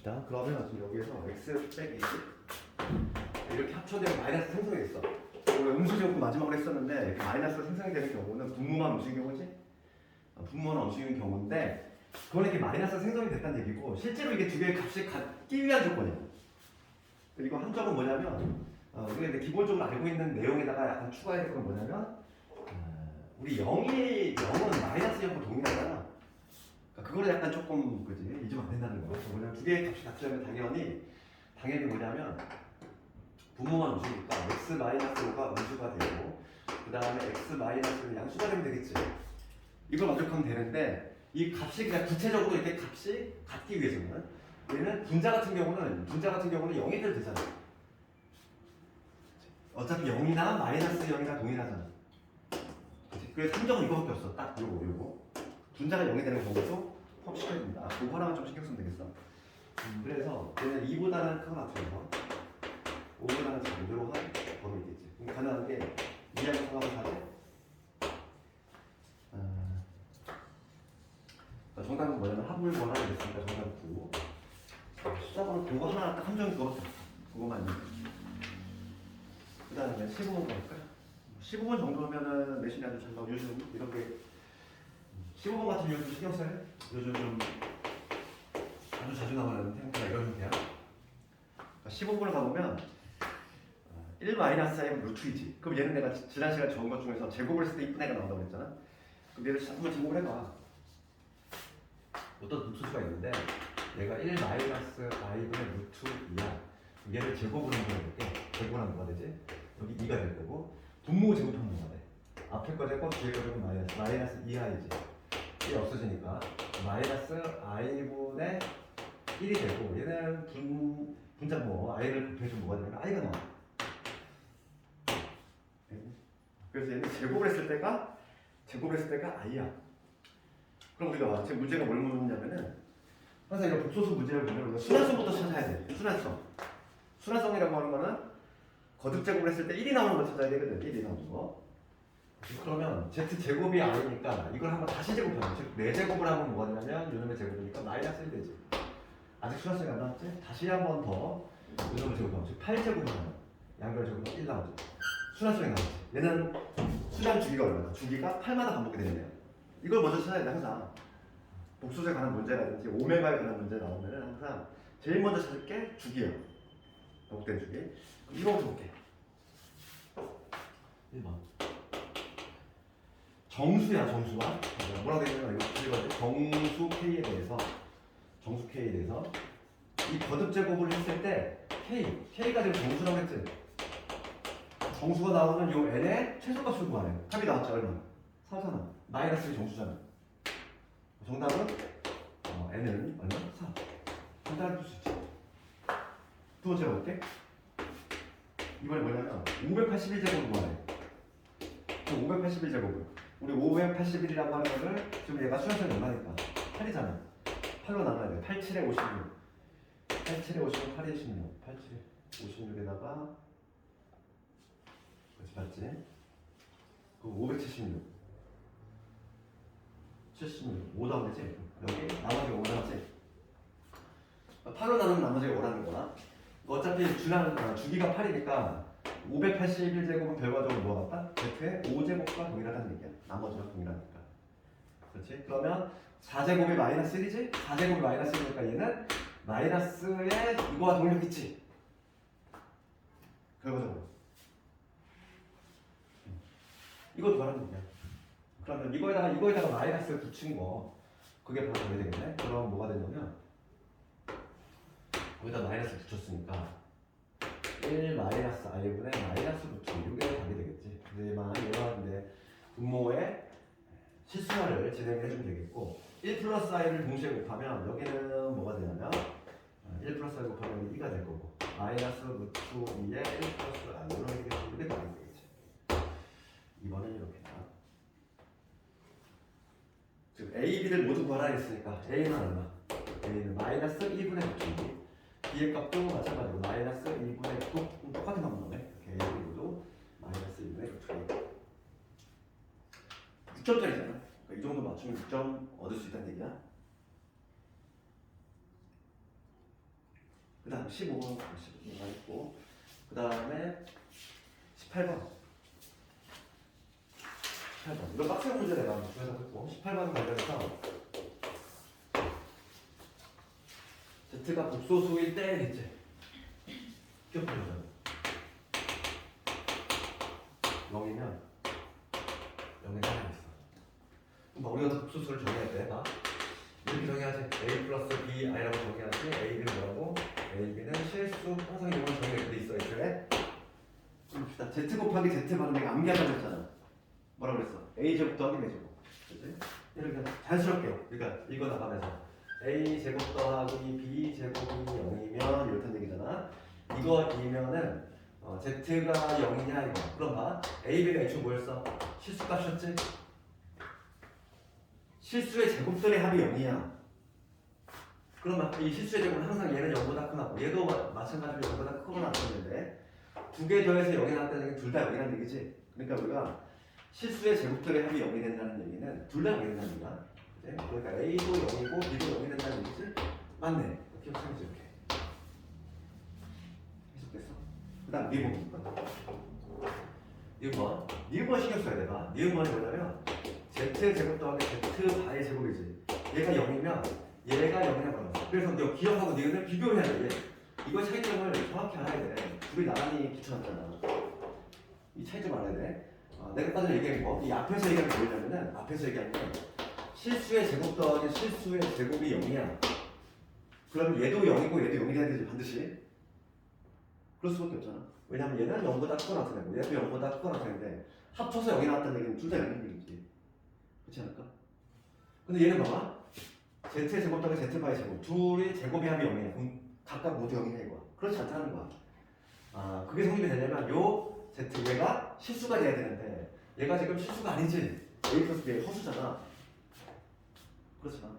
봅시다. 그러면 지금 여기에서 x 빼기 이렇게 합쳐되면 마이너스 생성이 됐어. 원래 음수제곱 마지막으로 했었는데 이렇게 마이너스가 생성이 되는 경우는 분모만 움직인 경우지. 분모만 움직이는 경우인데 그건 이렇게 마이너스가 생성이 됐다는 얘기고 실제로 이게 두 개의 값이 같기 위한 조건이야. 그리고 한 점은 뭐냐면 우리가 이제 기본적으로 알고 있는 내용에다가 약간 추가해야 될 건 뭐냐면 우리 0은 마이너스 0과 동일하잖아. 그러니까 그거를 약간 조금 그지 잊으면 안 된다는 거야. 뭐냐면 두 개의 값이 같으면 당연히 뭐냐면 분모만 움직이니까 x 마이너스 5가 음수가 되고 그 다음에 x 마이너스 양수가 되면 되겠지. 이걸 만족하면 되는데 이 값이 그냥 구체적으로 이렇게 값이 같기 위해서는 얘는 분자 같은 경우는 0이 돼도 되잖아. 어차피 0이나 마이너스 0이나 동일하잖아. 그치? 그래서 함정은 이거밖에 없어. 딱 요거. 분자가 0이 되는 경우도 포함시켜야 됩니다. 그거 하나만 좀 신경 쓰면 되겠어. 그래서 얘는 2보다는 크거나 같은 5보다는 작은 이런 범위 되지. 그럼 가능한 게 2하고 3하고 4지. 정답은 뭐냐면 합을 원하는 됐으니까 정답 9. 수작으로 그거 하나 딱 함정이 그거밖에 없어. 그거만 있는 거지. 그 다음에 15번 갈까요? 15번 정도면은 내신이 아주 잘 나오고 요즘 이런 게 15번 같은 경우는 신경 써요. 요즘 좀 아주 자주 나오는 형태가 이런 형태야. 15번을 가보면 1-i는 루트이지. 그럼 얘는 내가 지난 시간에 적은 것 중에서 제곱을 했을 때 이쁜 애가 나온다고 그랬잖아. 그럼 얘를 한번 제곱을 해봐. 어떤 루트수가 있는데 얘가 1-i분의 루트 2야. 얘를 제곱을 한번 해볼게. 제곱을 하면 뭐가 되지? 여기 2가 될 거고 분모 제곱하면 뭐가 돼? 앞에 거 제곱 뒤에 거 제곱 마이너스 2i지. 이게 없어지니까 마이너스 i분의 1이 되고 얘는 분자 뭐 i를 곱해주면 뭐가 되냐면 i가 나와. 그래서 얘는 제곱을 했을 때가 i야. 그럼 우리가 지금 문제가 뭘 묻냐면은 항상 이런 복소수 문제를 보면 우리가 순환성부터 찾아야 돼. 순환성이라고 하는 거는 거듭제곱을 했을 때 1이 나오는 걸 찾아야 되거든. 1이 나오는 거. 그러면 z제곱이 아니니까 이걸 한번 다시 제곱하면 즉 4제곱을 하면 뭐가 되냐면 요놈의 제곱이니까 마이너스 1 되지. 아직 순환성이 안 나왔지? 다시 한 번 더 요놈의 제곱하면 즉 8제곱을 하면 양변 제곱하면 1 나오지. 순환성이 나오지. 얘는 수량 주기가 얼마나? 주기가 8마다 반복이 되네요. 이걸 먼저 찾아야 돼. 항상 복수에 관한 문제라든지 오메가에 관한 문제 나오면 항상 제일 먼저 찾을 게 주기야. 반복된 주기. 그럼 이거부터 볼게. 1번 정수야. 뭐라고 되냐면 이거 정수 K에 대해서 이 거듭제곱을 했을 때 K가 지금 정수라고 했지. 정수가 나오면 이 n의 최소값을 구하래. 합이 나왔죠. 얼마? 4잖아. 마이너스 정수잖아. 정답은 n은 얼마? 4. 간단히 풀 수 있지. 두 번째로 볼게. 이번에 뭐냐면 581제곱을 구하래. 581제곱을 우리 581이라고 하는 거를 지금 얘가 수렴성이 얼마니까 8이잖아. 8로 나눠야 돼. 87에 56 8에 16 87에 56에다가 그렇지 맞지? 그럼 576 5 더하면 되지? 여기 나머지가 5 나왔지? 8로 나누면 나머지가 5라는 거야. 어차피 주기가 8이니까 581제곱은 결과적으로 뭐가 같다? Z의 5제곱과 동일하다는 얘기야. 나머지랑 동일하니까. 그렇지? 그러면 4제곱이 마이너스 1이지? 4제곱이 마이너스 1이니까 얘는 마이너스에 이거와 동일하겠지? 결과적으로. 이거 구하라는 얘기야. 그러면 이거에다가 마이너스를 붙인 거 그게 바로 왜 되겠네? 그럼 뭐가 되냐면 여기다 마이너스 붙였으니까 1-i분의 마이너스 루트 이게 답이 되겠지. 얘만 이러한데 분모의 실수화를 진행해 주면 되겠고 1 플러스 i를 동시에 곱하면 여기는 뭐가 되냐면 1 플러스 i 곱하면 2가 될 거고 마이너스 루트 2에 1 플러스 i 이렇게 답이 되겠지. 이번엔 이렇게 지금 A, B를 모두 구하라 했으니까 A는 얼마? A는 마이너스 2분의 루트 2 B의 값도 마찬가지로 마이너스 2분의 9 똑같은 값 나오네. 이렇게 A, B도 마이너스 2분의 루트 2 6점짜리잖아. 그러니까 이 정도 맞추면 6점 얻을 수 있다는 얘기야. 그 다음 15번 있고 그 다음에 18번 이거 빡센 문제 내가 주에서 했고 18번 관련해서 Z가 복소수일 때겠지 기억해보자 0이면 0이 하나 있어 그럼 우리가 복소수를 정의할 때 봐. 이렇게 정의하지 A 플러스 B I라고 정의하지 A, B는 뭐라고? A, B는 실수 항상 이런 정의가 돼 있어 있을래? 봅시다. Z 곱하기 Z 받으면 내가 암기하자고 했잖아. 뭐라고 그랬어? A 제곱 더하기 B 제곱. 그치? 이렇게 자연스럽게 그러니까 이거 나가면서 A 제곱 더하기 B 제곱이 0이면 이렇다는 얘기잖아. 이거 이면은 Z가 0이냐 이거. 그럼 봐. A, B가 애초에 뭐였어? 실수값이었지? 실수의 제곱들의 합이 0이야. 그러면 이 실수의 제곱은 항상 얘는 0보다 크고 얘도 마찬가지로 0보다 크거나 같았는데 두 개 더해서 0이 나왔다는 얘기는 둘 다 0이라는 얘기지. 그러니까 우리가 실수의 제곱들의 합이 0이 된다는 얘기는 둘 다 0이 된다는 얘기야. 그치? 그러니까 A도 0이고 B도 0이 된다는 얘기지? 맞네. 기억하면서 이렇게 해석됐어? 그 다음 니은번 니은번 신경 써야 돼. 봐. 니은번이 뭐냐면 Z 제곱 더하기 Z 바의 제곱이지. 얘가 0이면 얘가 0이라고 하는 그래서 너 기억하고 니은을 비교해야 돼. 이거 차이점을 정확히 알아야 돼. 둘이 나란히 붙여놨잖아. 이 차이점 알아야 돼. 내가 아까 전에 얘기한 거, 이 앞에서 얘기한 게 뭐냐면은 앞에서 얘기한 게 실수의 제곱 더하기 실수의 제곱이 0이야. 그러면 얘도 0이고 얘도 0이 돼야 되지 반드시. 그럴 수밖에 없잖아. 왜냐면 얘는 0보다 크고 나타내고 얘도 0보다 크고 나타내는데 합쳐서 0이 나왔다는 얘기는 둘 다 0인 얘기지. 그렇지 않을까? 근데 얘는 봐봐. Z 제곱 더하기 Z 바의 제곱 둘이 제곱이 합이 0이야. 그럼 각각 모두 0이냐 이거야. 그렇지 않다는 거야. 그게 성립이 되려면 요 Z 얘가 실수가 돼야 되는데 얘가 지금 실수가 아니지. A 플러스 B의 허수잖아. 그렇잖아.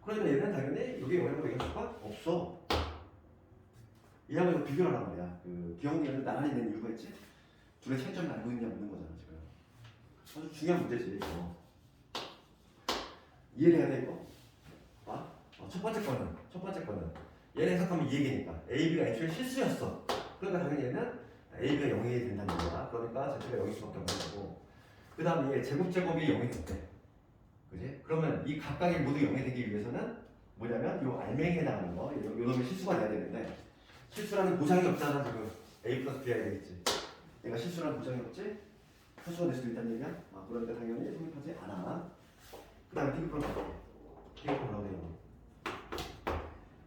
그러니까 얘는 당연히 여기 영향으로 얘기할 수가 없어. 얘하고 이거 비교를 하란 말이야. 그 기억력을 나란히 낸 이유가 있지? 둘의 차이점을 알고 있냐 묻는 거잖아 지금. 아주 중요한 문제지 이거. 이해를 해야 돼 이거. 첫 번째 거는 얘는 해석하면 이 얘기니까 A, B가 애초에 실수였어. 그러니까 당연히 얘는 A, B가 0이 된다는 얘기야. 그러니까 Z가 0일 수밖에 없는 거고 그 다음에 얘 제곱이 0이 됐대. 그지? 그러면 이 각각이 모두 0이 되기 위해서는 뭐냐면 요 알맹이에 나가는 거 요 놈이 실수가 돼야 되는데 실수라는 보장이 없잖아 지금. A 플러스 B가 되겠지. 얘가 실수라는 보장이 없지? 허수가 될 수도 있다는 얘기야? 그러니까 당연히 성립하지 않아. 그 다음에 디귿 뭐라고 돼요?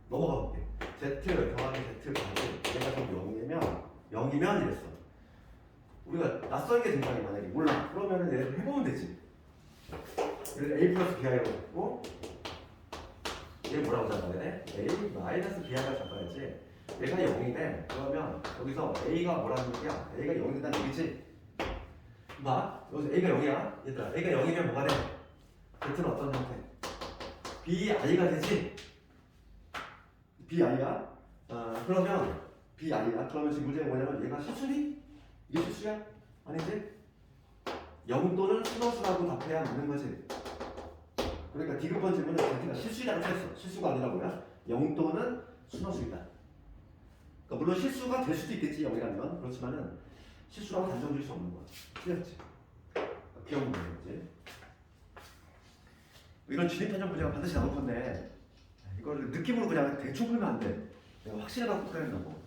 넘어가 볼게. Z 더하기 Z 더하기 얘가 지금 0이면 이랬어. 우리가 낯선 게 등장해 만약에 몰라. 그러면은 얘를 해보면 되지. 얘를 A 플러스 BI라고 했고 얘 뭐라고 잡아야 돼? A 마이너스 BI라고 잡아야지. 얘가 0이네. 그러면 여기서 A가 뭐라는 얘기야? A가 0이 된다는 얘기지. 봐. 여기서 A가 0이야. 얘들아 A가 0이면 뭐가 돼? Z는 어떤 상태? BI가 되지? BI야? 그러면 BI야? 그러면 지금 문제가 뭐냐면 얘가 실수니? 이게 실수야? 아니지? 0 또는 순허수라고 답해야 맞는 거지. 그러니까 디귿번 질문은 Z가 실수라고 했어. 실수가 아니라 뭐야? 0 또는 순허수이다. 그러니까 물론 실수가 될 수도 있겠지 0이라면. 그렇지만은 실수라고 단정 지을 수 없는 거야. 틀렸지? 귀여운 문제지. 이런 진입편정 문제가 반드시 나올 건데 이걸 느낌으로 그냥 대충 풀면 안 돼. 내가 확실히 갖고 풀어야 된다고.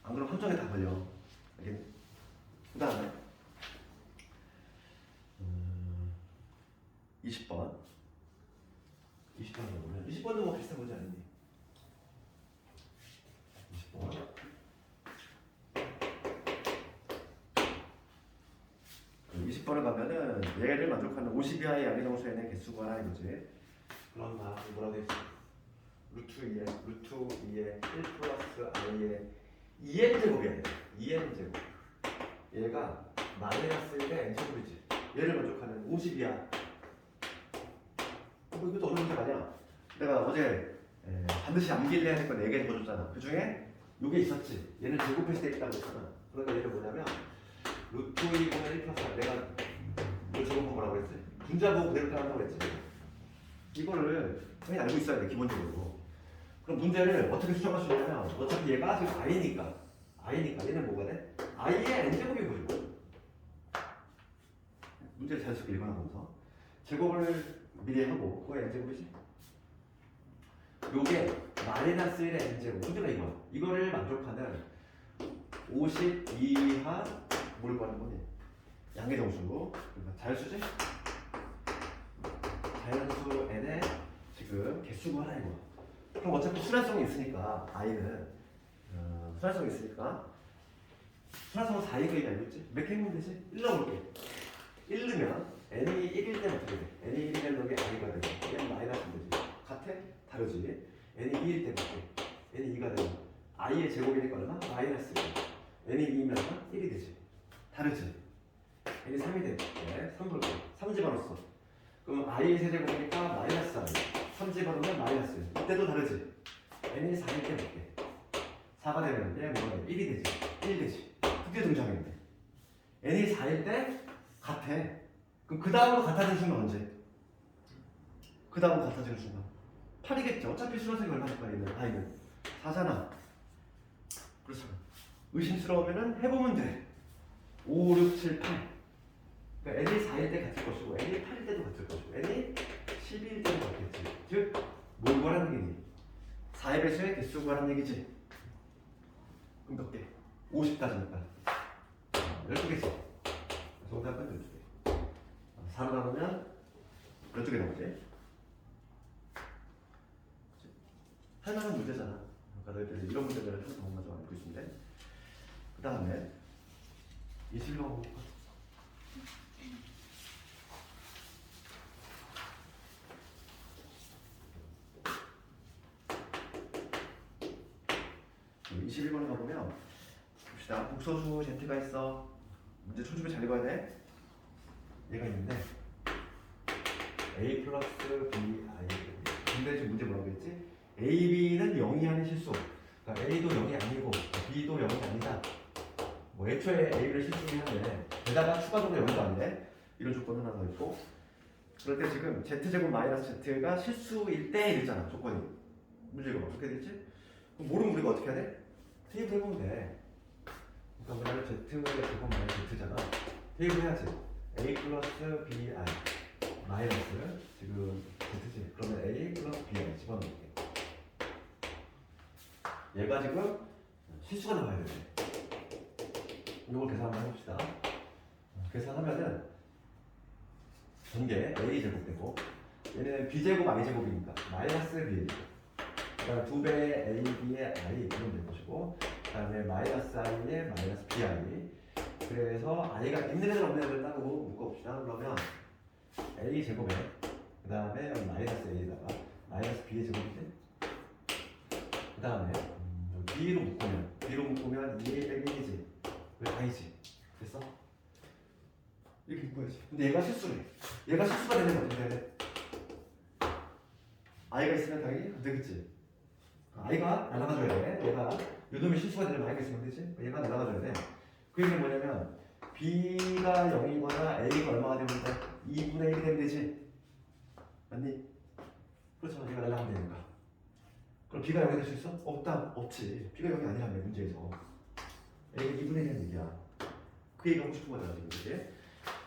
안 그러면 함정에 다 걸려. 알겠니? 그 다음에 20번 20번도 보면 20번도 뭐 비슷한 문제 아니니? 20번 20번을 가면은 얘를 만족하는 52i 양의동수에는 개수가 이거지. 그럼 뭐라고 되어 있어? 루트 2의 1 플러스 i의 2n 제곱이야. 2n 제곱. 얘가 마이너스 1의 n 제곱이지. 얘를 만족하는 52야. 이것도 어느 문제가 아니야. 내가 어제 반드시 암기를 해야 될 거 4개 해줬잖아. 그 중에 이게 있었지. 얘는 제곱했을 때 있다고 했잖아. 그러니까 얘를 뭐냐면 루트 2분의 1 플러스 내가 이걸 제곱한 뭐라고 했지? 분자보고 그대로 따라한다고 했지. 이거를 당연히 알고 있어야 돼 기본적으로. 그럼 문제를 어떻게 수정할 수 있냐면 어차피 얘가 지금 i니까 얘는 뭐가 돼? i의 n제곱이 보이고 문제를 자연스럽게 읽어나가면서 제곱을 미리 하고 그거 n제곱이지? 요게 마이너스 1의 n제곱 문제가 이거야. 이거를 만족하는 50 이하 뭘 구하는 거니? 양계정수 자연수지? 자연수 n의 지금 개수 구하라 이거. 그럼 어차피 순환성이 있으니까 i는 순환성이 있으니까 순환성은 4이니까 알고 있지? 몇 개 넣으면 되지? 1 넣어볼게. 1 넣으면 n이 1일 때는 어떻게 돼? n이 1일 때는 여기 i가 되고 얘는 마이너스면 되지. 같아? 다르지? n이 2일 때는 어떻게? n이 2가 되면 i의 제곱이니까 얼마? 마이너스 1. n이 2면 1이 되지. 다르지? n이 3이 되고 3 볼게. 3 집어넣었어. 그럼 i의 세제곱이니까 마이너스 i. 3 집어넣으면 마이너스 1. 이때도 다르지? n이 4일 때 볼게. 4가 되면 얘 뭐가 돼? 1이 되지. 1 되지. 그게 등장했는데 n이 4일 때 같아. 그럼 그 다음으로 같아지는 순간 언제? 그 다음으로 같아지는 순간 8이겠죠. 어차피 수능생이 얼마니까 i는 4잖아. 그렇잖아. 의심스러우면은 해보면 돼. 5, 6, 7, 8. 그러니까 n이 4일 때 같을 것이고 n이 8일 때도 같을 것이고 n이 12일 때도 같겠지. 즉 뭘 구하라는 얘기니? 4의 배수의 개수 구하라는 얘기지. 그럼 몇 개? 50까지니까 12개지. 정답은 12개. 4로 나누면 12개 나오지? 할만한 문제잖아. 그러니까 너희들이 이런 문제들을 항상 정말 알고 있으면 돼. 그 다음에 21번 21번에 가보면 봅시다. 복소수 z가 있어. 문제 초중에 잘 읽어야 돼. 얘가 있는데 a 플러스 b i. 근데 지금 문제 뭐라고 했지? a, b는 0이 아닌 실수. 그러니까 a도 0이 아니고 b도 0이 아니다. 뭐 애초에 a, b를 실수긴 한데 게다가 추가적으로 0도 아닌데 이런 조건 하나 더 있고. 그럴 때 지금 z제곱 마이너스 z가 실수일 때 이랬잖아. 조건이. 문제가 어떻게 됐지? 그럼 모르면 우리가 어떻게 해야 돼? 테이블 해보면 돼. 그러니까 우리는 z제곱 마이너스 z잖아. 테이블 해야지. a 플러스 bi 마이너스 지금 z지. 그러면 a 플러스 bi 집어넣을게. 얘가 지금 실수가 나와야 돼. 이걸 계산 한번 해봅시다. 계산하면은 전개 a제곱 되고 얘는 b제곱 i제곱이니까 마이너스 b. 그 다음에 2배 ab의 i 이런 될 것이고 그 다음에 마이너스 i의 마이너스 bi. 그래서 i가 있는 애들 없는 애들 따로 묶어봅시다. 그러면 a 제곱에 그 다음에 마이너스 a에다가 마이너스 b의 제곱이지. 그 다음에 b로 묶으면 2a 빼기 1이지. 왜 i지? 됐어? 이렇게 묶어야지. 근데 얘가 실수래. 얘가 실수가 되면 어떻게 돼? i가 있으면 당연히 안 되겠지. i가 날아가줘야 돼. 얘가 요놈이 실수가 되면 i가 있으면 되지. 얘가 날아가줘야 돼. 그 얘기는 뭐냐면 b가 0이거나 a가 얼마가 되면 돼? 2분의 1이 되면 되지. 맞니? 그렇죠. 얘가 날아가면 되니까. 그럼 b가 0이 될 수 있어? 없다. 없지. b가 0이 아니라며 문제에서. a가 2분의 1이라는 얘기야. 그 얘기가 하고 싶은 거잖아 지금 이게.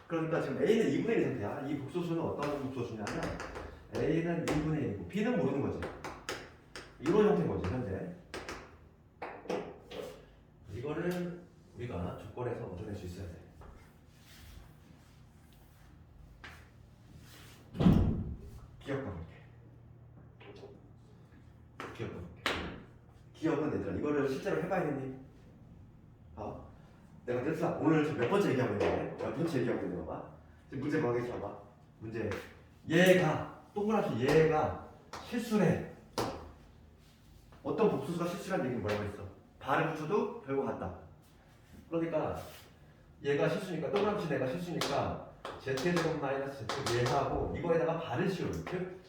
그러니까 지금 a는 2분의 1 상태야. 이 복소수는 어떤 복소수냐면 a는 2분의 1이고 b는 모르는 거지. 이런 형태인 거지 현재. 이거를 우리가 조건에서 얻어낼 수 있어야 돼. 기억과 함께. 기억은 얘들아 이거를 실제로 해봐야겠니? 내가 그래서 오늘 지금 몇 번째 얘기하고 있는데 몇 번째 얘기하고 있는 거 봐. 지금 문제 뭐하겠지 봐봐. 문제 얘가 동그랗게 얘가 실수래. 어떤 복수수가 실수라는 얘기는 뭐라고 했어? 발을 붙여도 별거 같다. 그러니까 얘가 실수니까 동그랗게 내가 실수니까 z제곱 마이너스 z 얘하고 이거에다가 발을 씌우는 즉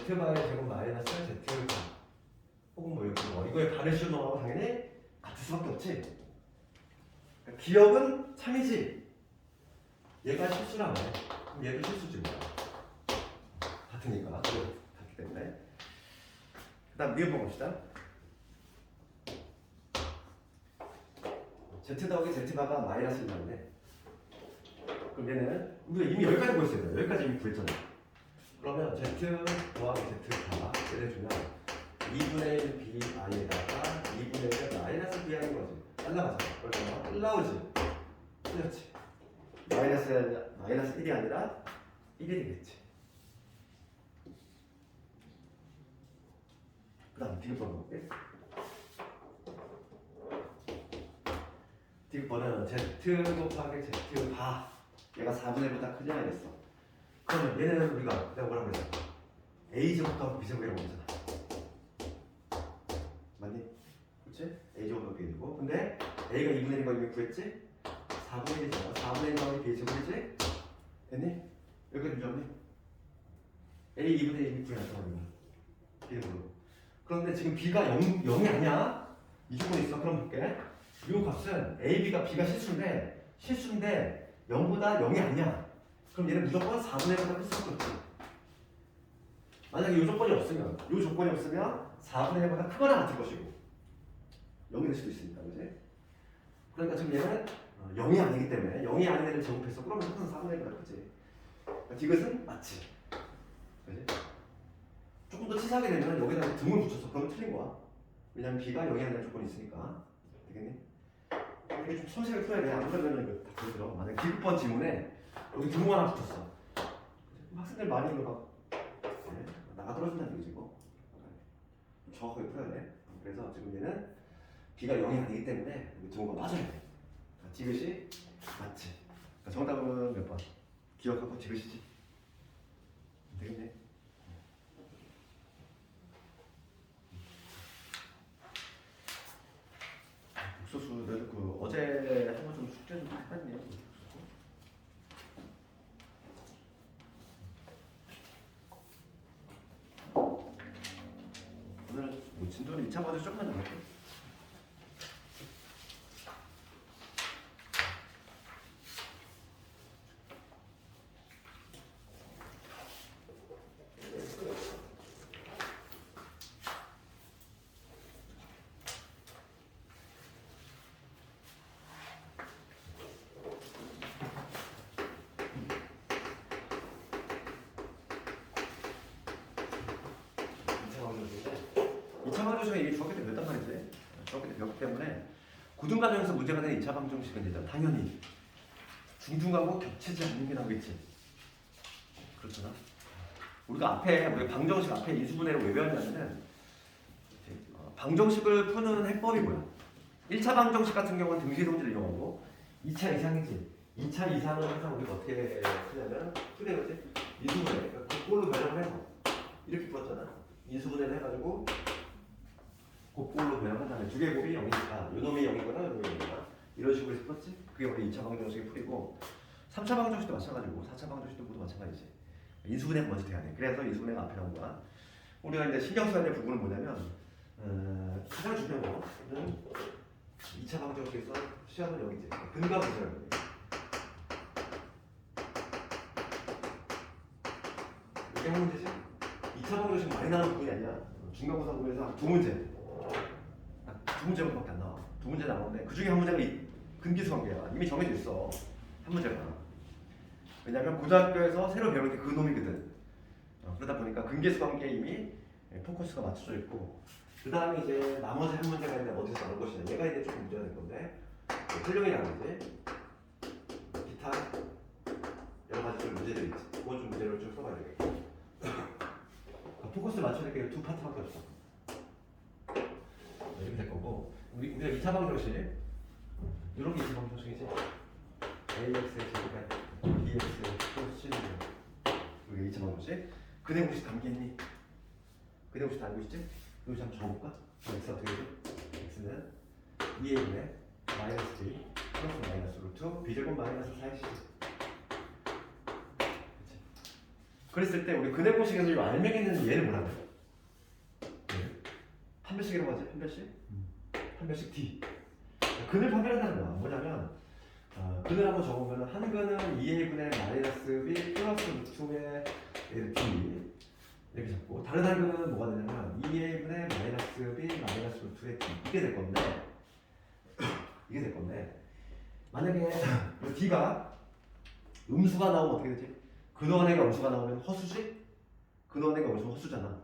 z바의 제곱 마이너스 z바 혹은 뭐 이거에 발을 씌우는 거하고 당연히 같을 수밖에 없지. 그러니까 기억은 참이지. 얘가 실수라며. 그럼 얘도 실수지 뭐야. 같으니까. 같기 때문에. 그 다음 니은 봅시다. Z 더하기 Z바가 마이너스 1인데 그럼 얘는 우리가 이미 여기까지 구했어요. 여기까지 이미 구했잖아. 그러면 Z 더하기 Z바 예를 들면 2분의 1 BI에다가 2분의 1을 마이너스 B 하는 거지. 잘라가자. 그러면 1 나오지. 틀렸지. 마이너스 1이 아니라 1이 되겠지. 그 다음 디귿번 볼게. 디귿번은 Z 곱하기 Z 바 얘가 4분의 1보다 크지 않겠어. 그러면 얘는 우리가 내가 뭐라고 그랬어? A제곱하고 B제곱이라고 했잖아. 맞니? 그치? A제곱하고 B제곱. 근데 A가 2분의 1인 거 이미 구했지? 4분의 1이잖아. 4분의 1 더하기 B제곱이지? 됐니? 여기까지 주셨니? A 2분의 1이 구해놨잖아. B제곱으로. 그런데 지금 B가 0이 아니야? 이 조건이 있어. 그럼 볼게. 이 값은 A, B가 B가 실수인데 0보다 0이 아니야. 그럼 얘는 무조건 4분의 1보다 클 수밖에 없지. 만약에 이 조건이 없으면 4분의 1보다 크거나 같을 것이고 0이 될 수도 있으니까, 그지? 그러니까 지금 얘는 0이 아니기 때문에 0이 아닌 애를 제곱했어. 그러면 무조건 4분의 1보다 크지. 그러니까 디귿은 맞지. 그지? 조금 더 치사하게 되면 여기다 등을 붙였어. 그러면 틀린 거야. 왜냐면 B가 0이 아니라는 조건이 있으니까. 되겠니? 이게 좀 섬세하게 풀어야 돼. 안 그러면 이거 다 보여들어. 만약에 디귿번 지문에 여기 등호 하나 붙었어. 학생들 많이 이거 막 나가 떨어진다는 얘기지 이거. 정확하게 풀어야 돼. 그래서 지금 얘는 B가 0이 아니기 때문에 여기 등호가 빠져야 돼. 디귿이 맞지. 그러니까 정답은 몇 번? 기억하고 디귿이지. 되겠네. 옥수수 내가 그 어제 한 번 좀 숙제 좀 해봤네. 오늘 뭐 진도는 2차 과제 조금만 더 할게. 방정식은 이게 중학교 때 배웠단 말이지. 중학교 때 배웠기 때문에 고등과정에서 문제가 되는 2차 방정식은 이제 당연히 중중하고 겹치지 않는 게 나오겠지. 그렇잖아. 우리가 방정식 앞에 인수분해를 왜 배웠냐면은 방정식을 푸는 해법이 뭐야? 1차 방정식 같은 경우는 등비동지를 이용하고 2차 이상이지. 2차 이상은 항상 우리가 어떻게 쓰냐면 그대로지. 인수분해. 그러니까 곱볼로 변형을 해서 이렇게 풀었잖아. 인수분해를 해가지고 곱볼로 변형한 다음에 두 개 곱이 0이니까 요놈이 0이거나 요놈이 0이거나 이런 식으로 해서 풀었지? 그게 우리 2차 방정식의 풀이고 3차 방정식도 마찬가지고 4차 방정식도 모두 마찬가지지. 인수분해가 먼저 돼야 돼. 그래서 인수분해가 앞에 나온 거야. 우리가 이제 신경 써야 될 부분은 뭐냐면 가장 중요한 거는 2차 방정식에서 시험은 여기지. 근과 부재라는 거예요. 이게 한 문제지? 2차 방정식 많이 나오는 부분이 아니야. 중간고사 부분에서 두 문제. 두 문제밖에 안 나와. 두 문제 나오는데 그 중에 한 문제가 근기수 관계야. 이미 정해져 있어. 한 문제가. 왜냐면 고등학교에서 새로 배우는 게 그 놈이거든. 그러다 보니까 근기수 관계에 이미 포커스가 맞춰져 있고 그 다음에 이제 나머지 한 문제가 있는데 어디서 나올 것이냐. 얘가 이제 조금 문제가 될 건데 활용이 나오지. 기타 여러 가지 좀 문제들이 있지. 그건 좀 문제를 좀 써봐야 되겠고 포커스를 맞춰야 될 게 두 파트밖에 없어. 이렇게 될 거고 우리가 2차 방정식 이런 게 2차 방정식이지. AX의 제곱에 BX의 플러스 C는 이게 2차 방정식. 근해공식 담기있니? 근해공식 다 알고 있지? 이거 한번 적어볼까? X 어떻게 되죠? X는 2A분의 마이너스 B 플러스 마이너스 루트 B제곱 마이너스 4X. 그랬을 때 우리 근해공식에서 이 알맹이는 얘를 뭐라고 해? 판별식이라고 하지? 판별식 D. 근을 판별한다는 거야. 뭐냐면 근을 한번 적으면 한 근은 2A분의 마이너스 B 플러스 루트의 B 이렇게 잡고 다른 한 근은 뭐가 되냐면 2A분의 이게 될 건데 이게 될 건데 만약에 이 D가 음수가 나오면 어떻게 되지? 근원에가 음수가 나오면 허수지? 근원에가 음수면 허수잖아.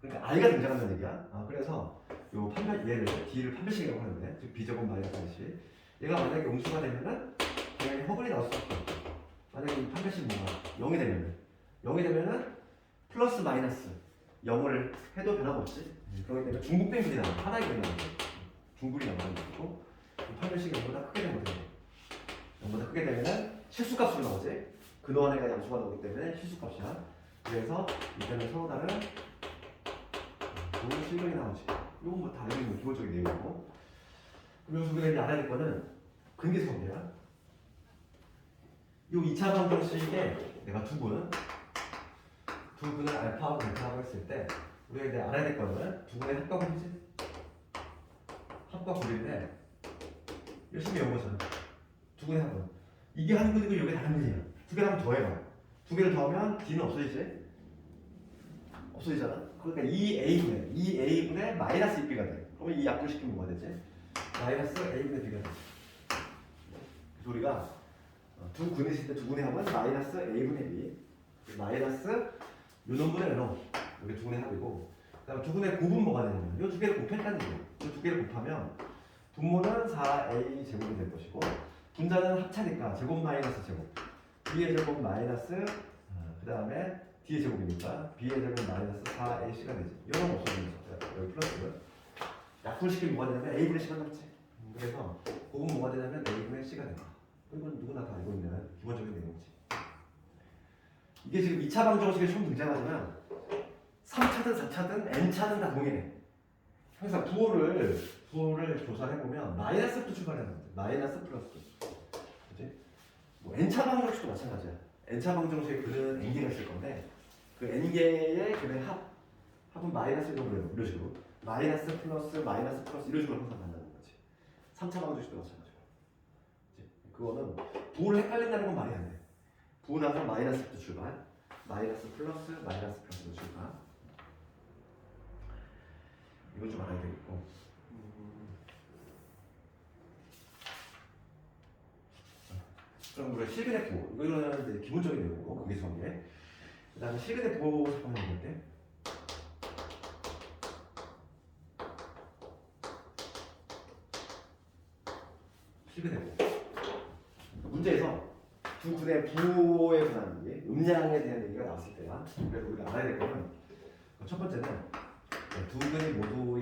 그러니까 I가 등장한다는 얘기야. 그래서 요 판별 얘를 D를 판별식이라고 하는데 즉 B제곱 마이너스 I씨 얘가 만약에 음수가 되면은 당연히 허근이 나올 수밖에 없고 만약에 이 판별식 뭐가 0이 되면은 플러스 마이너스 0을 해도 변화가 없지. 그렇기 때문에 중국뱅글이 나와 하나의 뱅이 나오죠. 중국이 나오는 거고 판별식이 0보다 크게 되면 어떻게 돼? 0보다 크게 되면은 실수값으로 나오지. 근원에가 양수가 나오기 때문에 실수값이야. 그래서 이때는 서로 다른 좋은 실근이 나오지. 이건 뭐 다 알고 있는 기본적인 내용이고. 그러면서 우리가 이제 알아야 될 거는 근계수관계야. 이 2차 방정식에 내가 두 분을 알파하고 베타라고 했을 때 우리가 이제 알아야 될 거는 두 분의 합과 곱이지. 합과 곱인데 열심히 연구잖아. 두 분의 합은 이게 한 분이고 이게 다른 분이야. 두 개를 한번 더해봐. 두 개를 더하면 D는 없어지지? 없어지잖아. 그러니까 2A분의 마이너스 2B가 돼. 그러면 이 약분시키면 뭐가 되지? 마이너스 A분의 B가 되지. 그래서 우리가 두 근이 있을 때 두 근의 합은 마이너스 A분의 B 마이너스 요 놈분의 요놈 이게 두 근의 합이고 그 다음에 두 근의 곱은 뭐가 되냐면 요 두 개를 곱했다는 얘기야. 요 두 개를 곱하면 분모는 4A 제곱이 될 것이고 분자는 합차니까 제곱 마이너스 제곱 B의 제곱 마이너스 그 다음에 D의 제곱이니까 B의 제곱 마이너스 4AC가 되지. 이런 거 없어지는 거죠. 여기 플러스 약분시키면 뭐가 되냐면 A분의 C가 남지. 그래서 곱은 뭐가 되냐면 A분의 C가 된다. 이건 누구나 다 알고 있는 기본적인 내용이지. 이게 지금 2차 방정식에 처음 등장하지만 3차든 4차든 N차든 다 동일해. 항상 부호를 조사를 해보면 마이너스부터 출발하는 거지. 마이너스 플러스. 그치? 뭐 N차 방정식도 마찬가지야. N차 방정식에 그는 N개가 있을 건데 그 N개의 그의 합은 마이너스 이런 식으로 마이너스 플러스 이런 식으로 항상 간다는 거지. 3차 방정식도 마찬가지고. 그거는 부호를 헷갈린다는 건 말이 안 돼. 부호 나서 마이너스부터 출발, 마이너스 플러스로 출발. 이건 좀 알아야 되겠고. 그럼 우리가 실근의 부호, 이거는 이제 기본적인 내용이고 그게 성계. 그다음에 실근의 부호 한번 볼게. 실근의 부호. 문제에서 두 근의 부호에 관한 얘기, 음량에 대한 얘기가 나왔을 때야. 그래서 우리가 알아야 될 거는 첫 번째는 두 근이 모두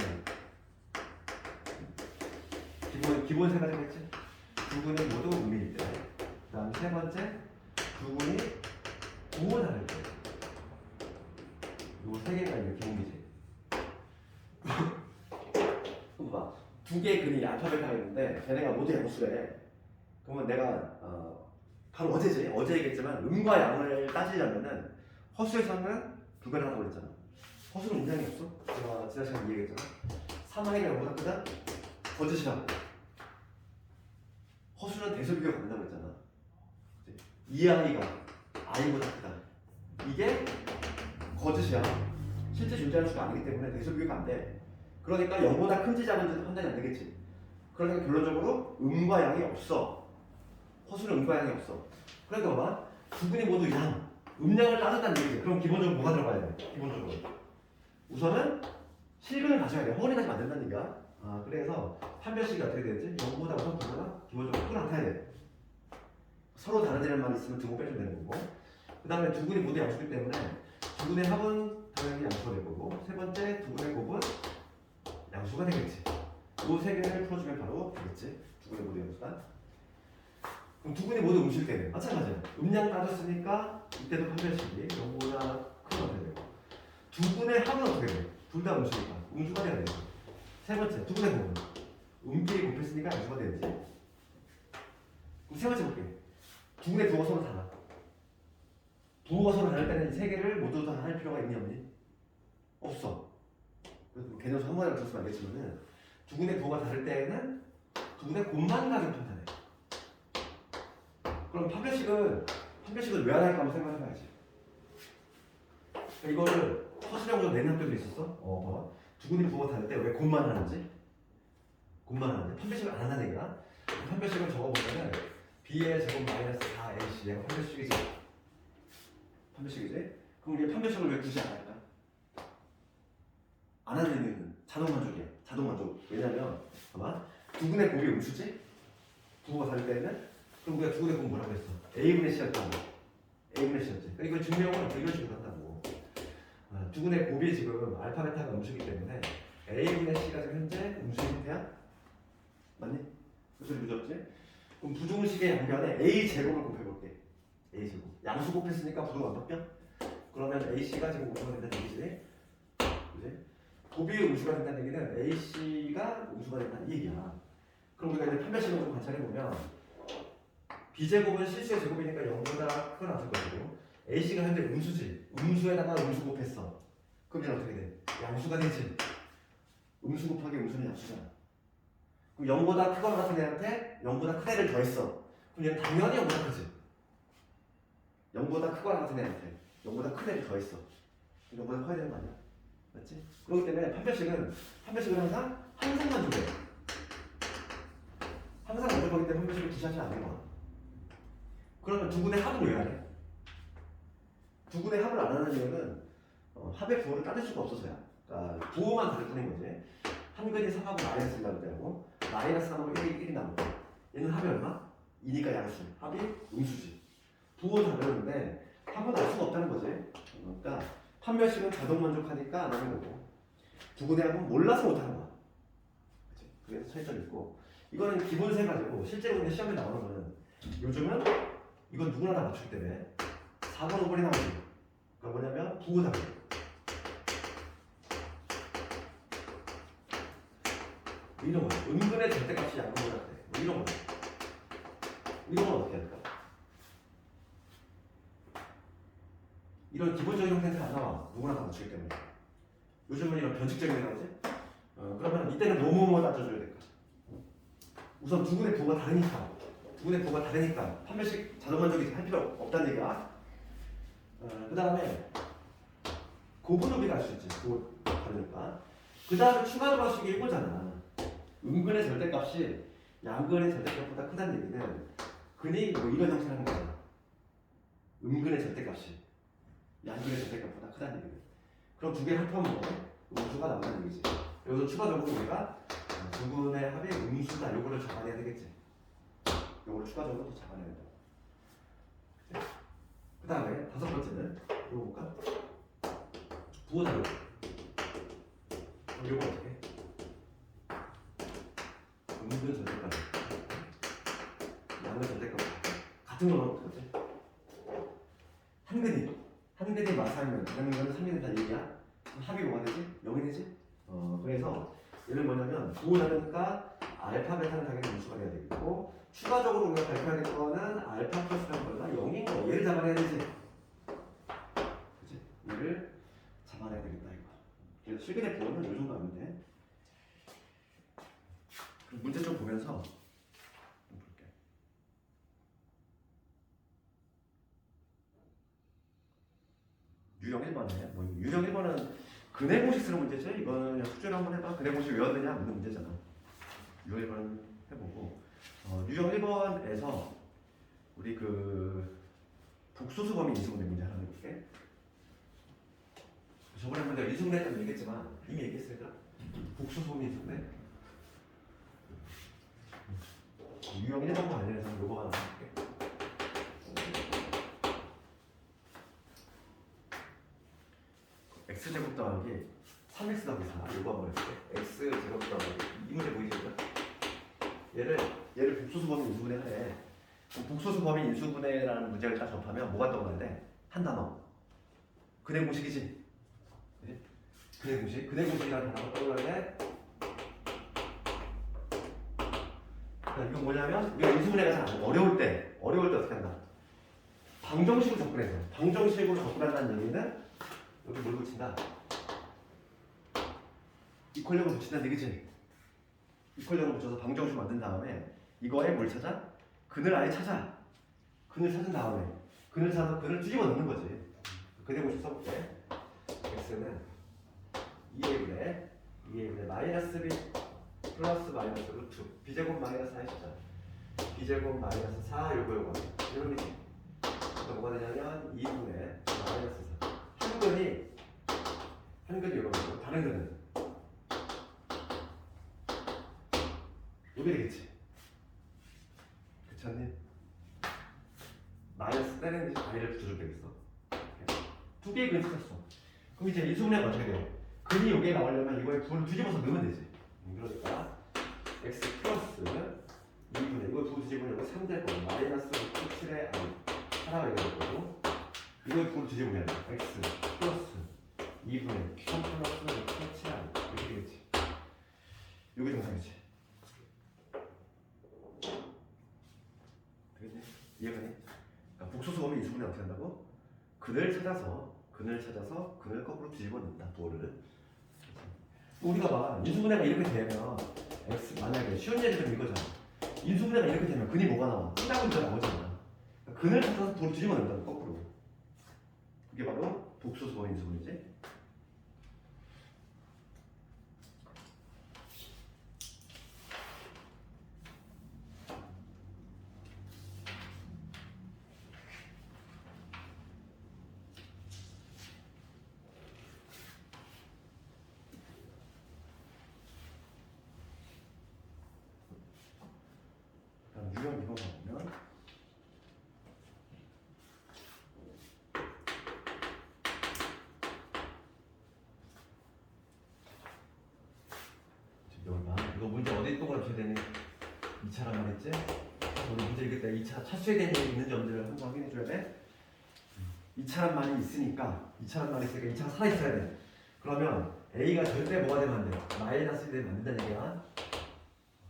기본 세 가지가 있지. 두 근이 모두 음일 때. 그다음 세 번째 두 근이 부호가 다를 때. 요 세 개가 이제 기본이지. 그럼 봐. 두 개의 근이 알파벳하가 있는데 걔네가 모두 양수래. 그러면 내가 바로 어제 얘기했지만 음과 양을 따지려면은 허수에서는 불가능하다고 하라고 그랬잖아. 허수는 음량이 없어. 제가 지난 시간에 얘기했잖아. 3i가 0보다 크다? 거짓이라고. 허수는 대소비교가 간다고 그랬잖아. 2i가 i보다 크다. 이게 거짓이야. 실제 존재하는 수가 아니기 때문에 대소비교가 안 돼. 그러니까 0보다 큰지 작은지도 판단이 안 되겠지. 그러니까 결론적으로 음과 양이 없어. 허수는 음과 양이 없어. 그러니까 봐봐. 두 분이 모두 음량을 따졌다는 얘기지. 그럼 기본적으로 뭐가 들어가야 돼? 기본적으로 우선은 실근을 가져야 돼. 허근이 가지면 안 된다는 얘기야. 그래서 판별식이 어떻게 되지? 0보다 우선 두거나 기본적으로 크게 나타나야 돼. 서로 다른 애들만 있으면 등호 빼주면 되는 거고 그 다음에 두 분이 모두 양수기 때문에 두 분의 합은 당연히 양수가 될 거고 세 번째 두 분의 곱은 양수가 되겠지. 이 세 개를 풀어주면 바로 되겠지. 두 분의 모두 양수다. 그럼 두 분이 모두 음수일 때는 마찬가지야. 음량 따졌으니까 이때도 판별식이 0보다 크게 어떻게 되고 두 분의 합은 어떻게 돼? 둘 다 음수니까 음수가 돼야 되지. 세 번째 두 분의 곱은 음끼리 곱했으니까 양수가 되지. 그럼 세 번째 볼게. 두 분의 부호가 서로 달라. 부호가 서로 다를 때는 이 세 개를 모두 다 할 필요가 있니 없니? 없어. 그래서 개념수 한 번에 맞췄으면 알겠지만은 두 분의 부호가 다를 때에는 두 분의 곱만 가격 판단해. 그럼 판별식을 왜 안 할까 한번 생각해봐야지. 이거를 허수량으로 내는 학교도 있었어? 봐봐. 두 분의 부호가 다를 때 왜 곱만 하는지? 곱만 하는데 판별식을 안 한다는 얘기야. 판별식을 적어보면은 b의 제곱 마이너스 4ac 얘가 판별식이지. 판별식이지. 그럼 우리 판별식을 왜 굳이 안 할까? 안 하는 의미는 자동 만족이야. 자동 만족. 왜냐면 봐봐. 두분의 곱이 음수지? 부호가 다를 때는 그럼 우리가 두분의 곱 뭐라고 했어? a분의 c였다고. a분의 c였지. 그러니까 이걸 증명은 이런 식으로 한다고. 두분의 곱이 지금 알파 베타가 음수이기 때문에 a분의 c가 지금 현재 음수의 형태야? 맞니? 그 소리 무섭지? 그럼 부등식의 양변에 a 제곱을 곱해볼게. a 제곱. 양수 곱했으니까 부등 안 바뀌어? 그러면 ac가 지금 음수가 된다는 얘기지? 그지? 곱이 음수가 된다는 얘기는 ac가 음수가 된다는 얘기야. 그럼 우리가 이제 판별식을 좀 관찰해보면 b제곱은 실수의 제곱이니까 0보다 크거나 같을 것이고 ac가 현재 음수지. 음수에다가 음수 곱했어. 그럼 얘는 어떻게 돼? 양수가 되지. 음수 곱하기 음수는 양수잖아. 그럼 0보다 크거나 같은 애한테 0보다 큰 애를 더했어. 그럼 얘는 당연히 0보다 크지. 0보다 크거나 같은 애한테 0보다 큰 애를 더했어. 0보다 커야 되는 거 아니야? 맞지? 그렇기 때문에 판별식은 항상 만족해. 항상 만족하기 때문에 판별식을 기시하시면 안 되는 거야. 그러면 두분의 합을 왜 하래? 두분의 합을 안 하는 이유는 합의 부호를 따질 수가 없어서야. 그러니까 부호만 다를 뿐인 거지. 한근이 3하고 마이너스 1 나올 때하고 마이너스 3하고 1이 나올 때 얘는 합이 얼마? 2니까 양수. 합이 음수지. 부호 다르는데 합은 알 수가 없다는 거지. 그러니까 판별식은 자동 만족하니까 안 하는 거고 두분의 합은 몰라서 못 하는 거야. 그치? 그래서 차이점이 있고 이거는 기본 세 가지고 실제로 근데 시험에 나오는 거는 요즘은 이건 누구나 다 맞출 때문에 4번 5번이 나오지. 그러니까 뭐냐면 부호 답이 이런 거 은근의 절대값이 양분보다 돼. 이런 건 어떻게 할까? 이런 기본적인 형태는 안 나와. 누구나 다 맞추기 때문에. 요즘은 이런 변칙적인 게 나오지? 그러면 이때는 뭐뭐 따져줘야 될까? 우선 두분의 부호가 다르니까 판별식 자동 만족이 할 필요 없다는 얘기야. 그 다음에 고분우비가 할 수 있지. 그거 다르니까. 그 다음에 추가로 할 수 있게 이거잖아. 은근의 절대값이 양근의 절대값보다 크다는 얘기는 근이 뭐 이런 형태를 하는 거잖아. 은근의 절대값이 양근의 절대값보다 크다는 얘기는. 그럼 두 개 합하면 음수가 나온다는 얘기지. 여기서 추가적으로 우리가 두분의 합이 음수다. 요거를 잡아내야 되겠지. 요거를 추가적으로 또 잡아내야 된다. 그 다음에 다섯 번째는 이거 볼까? 부호 자료. 요거 어떻게 해? 은근 절대값. 양근 절대값. 같은 거 넣으면 어떡하지? 한근이 마사하면 다른 거는 3이 된다는 얘기야. 합이 뭐가 되지? 0이 되지? 그래서 얘는 뭐냐면 부호 자료니까 알파 베타는 당연히 음수가 돼야 되겠고 추가적으로 우리가 발표해야 될 거는 알파 플러스라는 거가 0인 거. 얘를 잡아내야 되지. 그치? 얘를 잡아내야 되겠다 이거. 그래서 실근의 부호는 이 정도 하면 돼. 그럼 문제 좀 보면서 볼게. 유형 1번에 유형 1번은 근해 공식 쓰는 문제지. 이거는 그냥 숙제를 한번 해봐. 근해 공식 외웠느냐 묻는 문제잖아. 유형 1번 해보고 유형 1번에서 우리 그 복소수 범위 인수분해 문제 하나 해볼게. 저번에 한번 내가 인수분해 했다고 얘기했지만 이미 얘기했으니까 복소수 범위 인수분해 유형 1번과 관련해서 요거 하나 해볼게. x제곱 더하기 3x 더하기 4 요거 한번 해볼게. x제곱 더하기 이 문제 보이시죠? 얘를 복소수 범위 인수분해 하래. 복소수 범위 인수분해라는 문제를 딱 접하면 뭐가 떠올라야 돼? 한 단어. 근해 공식이지? 그치? 근해 공식. 근해 공식이라는 단어가 떠올라야 돼. 이건 뭐냐면 우리가 인수분해가 잘 안 돼. 어려울 때 어떻게 한다? 방정식으로 접근해서. 방정식으로 접근한다는 얘기는 여기 뭘 붙인다? 이퀄력을 붙인다는 얘기지? 이퀄력을 붙여서 방정식 만든 다음에 이거에 뭘 찾아? 근을 아예 찾아. 근을 찾은 다음에 근을 찾아서 근을 뒤집어 넣는 거지. 근해 공식 써볼게. x는 2a분의 마이너스 b 플러스 마이너스 루트 b제곱 마이너스 4이시죠. b제곱 마이너스 4 요거 이런 게 그러니까 뭐가 되냐면 2분의 마이너스 4 한근이 요거고 다른 근은 요게 되겠지. 그치 않니? 마이너스 때리는 듯이 다리를 붙여주면 되겠어. 두 개의 근이 찾았어. 그럼 이제 인수분해가 어떻게 돼요? 근이 여기에 나오려면 이거에 부를 뒤집어서 넣으면 되지. 그러니까 x 플러스 2분의 이거 부 뒤집으려면 3될 거고 마이너스 7의 i 하나가 이거 될 거고 이거에 부를 뒤집으면 x 플러스 2분의 3 플러스 7의 i 이렇게 되겠지. 이게 정상이지. 되겠니? 이해가니? 그러니까 복소수범위 인수분해 어떻게 한다고? 근을 찾아서 근을 거꾸로 뒤집어 넣는다. 부호를. 우리가 봐 인수분해가 이렇게 되면 x 만약에 쉬운 예를 들면 이거잖아. 인수분해가 이렇게 되면 근이 뭐가 나와? 찐다고 문제 나오잖아. 그러니까 근을 찾아서 부호를 뒤집어 넣는다. 거꾸로. 그게 바로 복소수범위 인수분해지. 유형 이거 보면 이거 문제 어디 동그라미 되니? 2차란 말했지? 우리 문제 읽을 때 2차 차수에 대한 얘기 있는지 없는지를 한번 확인해 줘야 돼. 2차란 말이 있으니까 2차가 살아있어야 돼. 그러면 A가 절대 뭐가 되면 안 돼? 마이너스 되면 안 된다는 얘기야.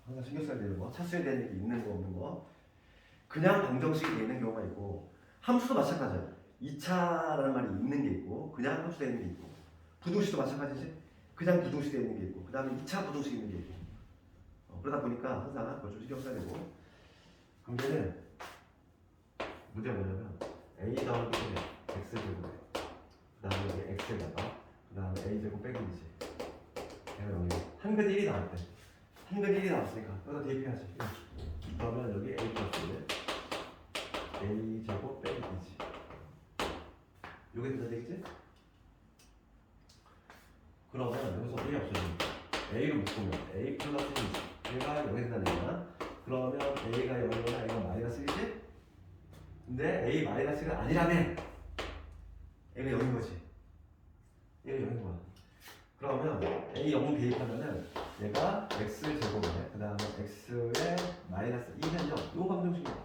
항상 신경 써야 되는 거. 차수에 대한 얘기 있는 거 없는 거. 그냥 방정식이 있는 경우가 있고 함수도 마찬가지야. 2차라는 말이 있는 게 있고 그냥 함수 되는 게 있고 부등식도 마찬가지지. 그냥 부등식 되어 있는 게 있고 그 다음에 2차 부등식 있는 게 있고 그러다 보니까 항상 그걸 좀 신경 써야 되고 문제는 문제가 뭐냐면 a 더하기 x제곱 그 다음에 여기 x에다가 그 다음에 a제곱 빼기 2지 얘가 여기 한근 1이 나왔대. 한근 1이 나왔으니까 여기다 대입해야지. 그러면 여기 a 플러스 a제곱 빼기 2지 요게 된다 되겠지? 그러면 여기서 A가 없어지니까 A를 묶으면 A 플러스 2 얘가 0이 된다는 얘기야. 그러면 A가 0이거나 A가 마이너스 1이지? 근데 A 마이너스가 아니라며 A가 0인 거지. 얘가 0인 거야. 그러면 A 0을 대입하면은 얘가 X제곱에 그 다음에 X에 마이너스 2는 0 요 방정식이야.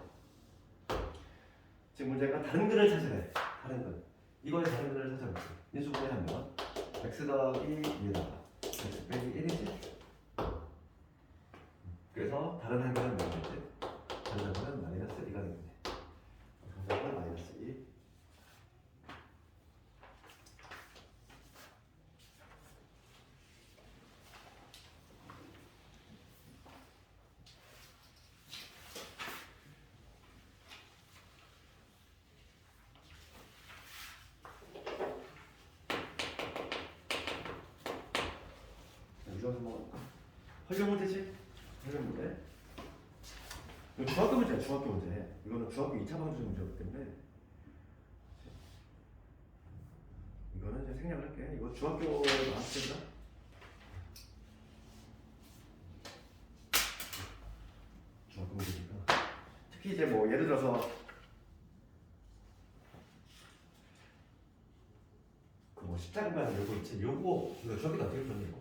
지금 문제가 다른 근을 찾으래. 다른 근 이거의 다른 근을 찾아볼게. 인수분해 하면 x 더하기 2에다가 x 빼기 1이지. 그래서 다른 한근은 뭐겠지? 다른 한근은 마이너스 2가 되겠네. 그래서 마이너스 2. 이거는 뭐 활용 문제지? 활용 문제. 이거 중학교 문제야. 중학교 문제. 이거는 중학교 2차 방정 문제이기 때문에 이거는 이제 생략을 할게. 이거 중학교 나왔을 때다. 중학교 문제니까. 특히 이제 뭐 예를 들어서 그 뭐 십자가만 요거 있지. 요거 이거 중학교 때 어떻게 풀었니 이거?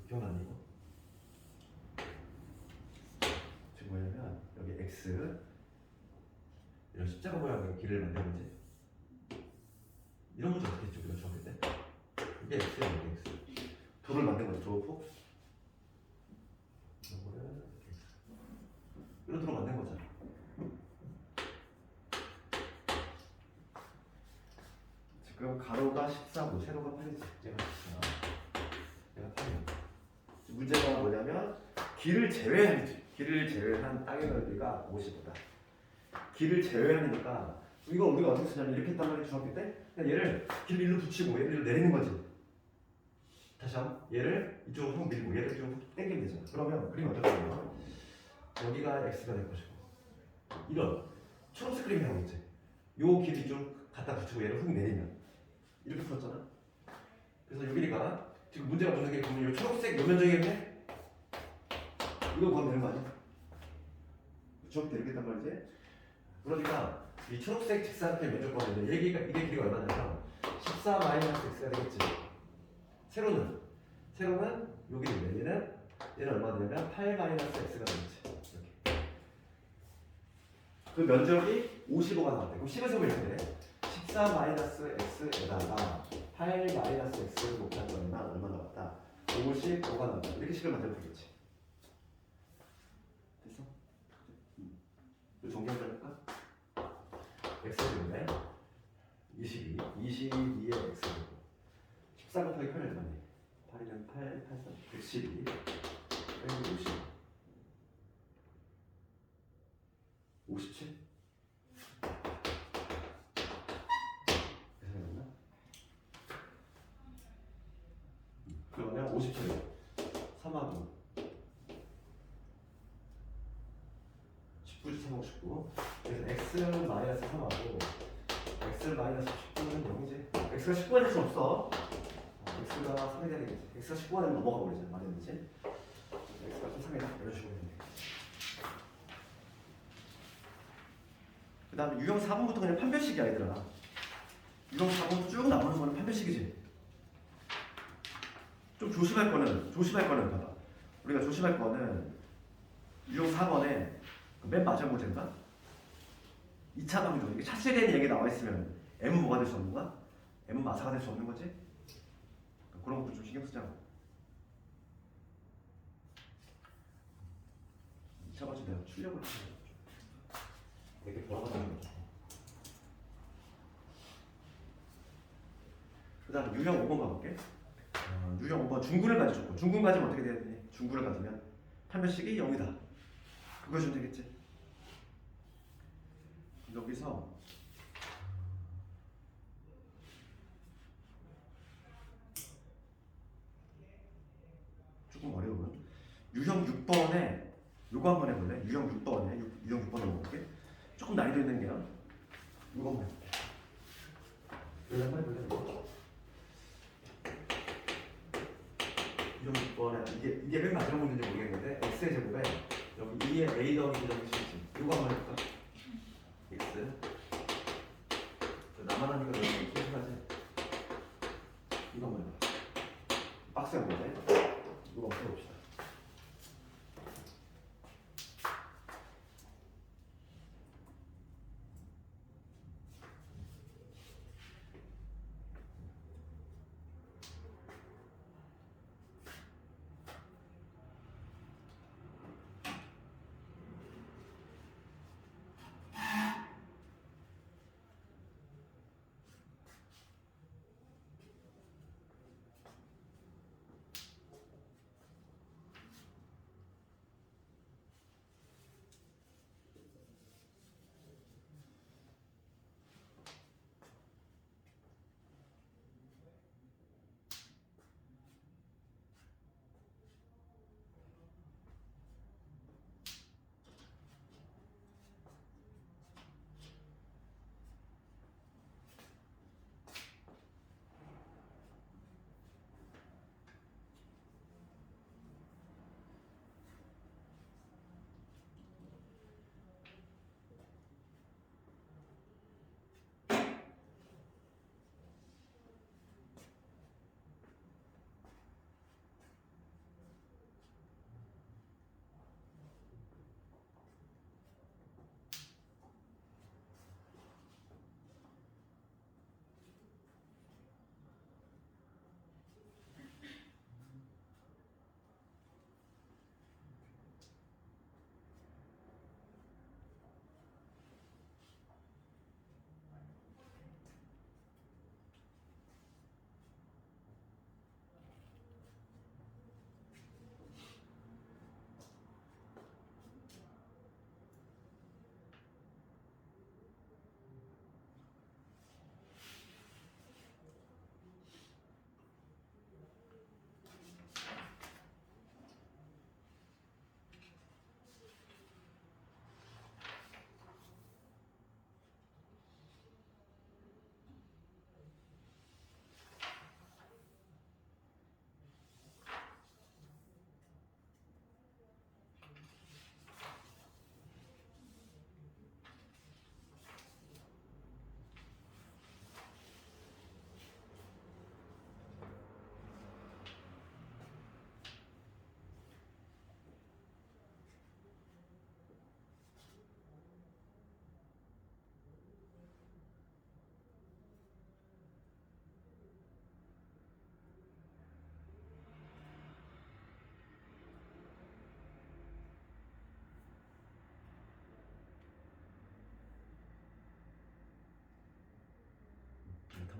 기억나니 이거? 지금 뭐냐면 여기 x 이런 십자가 모양의 길을 만들었지. 이런 문제 어떻게 했죠? 우리가 중학교 때? 이게 x야 이게 x. 도를 만든 거죠. 도포. 이거를 이런 도를 만든 거잖아. 지금 가로가 14고 세로가 8이지. 얘가 8이야. 문제가 뭐냐면 길을 제외하지. 길을 제외한 땅의 넓이가 55다. 길을 제외하니까 이거 우리가 어떻게 쓰냐면 이렇게 했단 말이야 중학교 때. 그냥 얘를 길 일로 붙이고 얘를 내리는 거지. 다시 한번 얘를 이쪽으로 훅 밀고 얘를 이쪽으로 훅 당기면 되잖아. 그러면 그림이 어떻게 되냐? 여기가 x가 될 것이고 이런 초록색 그림이 나오겠지. 요 길이 좀 갖다 붙이고 얘를 훅 내리면 이렇게 풀었잖아. 그래서 요 길이가 지금 문제가 무슨 게 보면 요 초록색 요 면적이겠네? 이거 구하면 되는 거 아니야? 저렇게 되겠단 말이지? 그러니까 이 초록색 직사각형 면적 구하면 이게 길이가 얼마냐면 14 마이너스 x가 되겠지. 세로는 여기는 얘는 얼마 되냐면 8 마이너스 x가 되겠지. 이렇게. 그 면적이 55가 나왔대. 그럼 10을 세우면 이렇게 돼. 14 마이너스 x에다가 8 마이너스 x를 곱하면 얼마 나왔다? 55가 나왔다. 이렇게 식을 만들면 되겠지. 됐어? 이거 정리할까? x제곱에 22의 x제곱 14 곱하기 8은 얼마니? 8이면 8, 8, 3, 112 빼기 50 57? 계산했나? 그러면 57 3하고 19지 3하고 19 그래서 x는 마이너스 3하고 x를 마이너스 19는 0이지. x가 19가 될 수 없어. x가 3이 되겠지. x가 19가 되면 넘어가 버리지. 말이었지. x가 좀 3이다. 이런 식으로 되네. 그 다음에 유형 4번부터 그냥 판별식이야 얘들아. 유형 4번부터 쭉 나오는 거는 판별식이지. 좀 조심할 거는 봐봐. 우리가 조심할 거는 유형 4번에 맨 마지막 문제인가? 2차 방정. 이게 차수에 대한 얘기 나와 있으면 M은 뭐가 될 수 없는 거야? M은 마사가 될 수 없는 거지? 그런 것도 좀 신경 쓰자고. 2차 방정 내가 출력을 하는 이렇게 돌아가는 거죠. 그 다음에 유형 5번 가볼게. 유형 5번 중구를 가지고 중구 가지면 어떻게 돼야 되니? 중구를 가지면 판별식이 0이다. 그거 주면 되겠지. 여기서 조금 어려운 유형 6번에 요거 한번 해볼래? 유형 6번에 유형 6번 한번 볼게. 조금 난이도 있는 게요. 이거 한번 해볼게. 여기 한번 해볼래? 유형 6번에 이게 맨 마지막 문제인지 모르겠는데 x의 제곱에 여기 2의 a 더하기 b 더하기 c지. 이거 한번 해볼까? x 나만 하니까 너무 소심하지? 이거 한번 해봐. 빡센 문제. 이거 한번 해봅시다.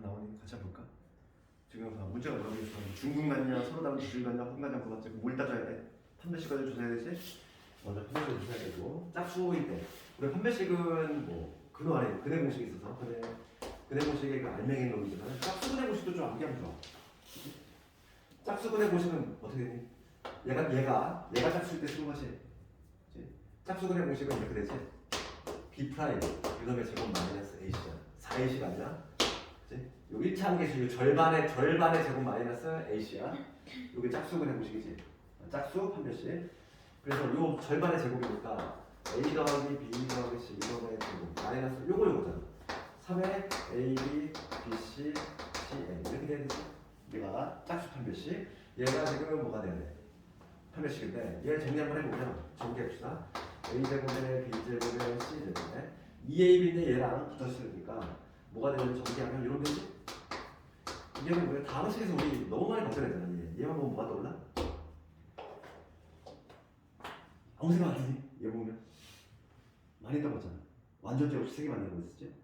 나오니 같이 한번 볼까? 지금 문제가 여기 있어. 중국 같냐, 서로 다른 주식 같냐, 혼가냐, 그거 뭘 따져야 돼? 판매식까지 조사해야 되지? 먼저 판매식을 조사해야 되고 짝수일 때 우리 판매식은 뭐 근호 안에 근해 공식이 있어서 근해 공식의 그 알맹이 놈이지만 짝수 근해 공식도 좀 암기하면 좋아. 짝수 근해 공식은 어떻게 되니? 얘가 짝수일 때 쓰는 것이 짝수 근해 공식은 이렇게 되지. B 프라임 이놈의 제곱 마이너스 A시잖아. 4A시가 아니라 요 1차 함계수 절반의 제곱 마이너스 A시야. 요게 짝수 근해 공식이지. 짝수 판별식. 그래서 요 절반의 제곱이니까 A 더하기 B 더하기 C 이놈의 제곱 마이너스 요거잖아. 3의 A, B, B, C, C, N 이렇게 돼야 되지. 얘가 짝수 판별식. 얘가 지금 뭐가 돼야 돼? 판별식인데 얘 정리 한번 해보면 정리해봅시다. A 제곱에 B 제곱에 C 제곱에 2AB인데 얘랑 붙었으니까 뭐가 되는지 정리하면 이런 되지? 얘는 뭐야? 다음식에서 우리 너무 많이 걱정했잖아. 얘만 보면 뭐가 떠올라? 아무 생각 안 하니? 얘 보면 많이 떠봤잖아. 완전 제곱 3개 만들고 있었지?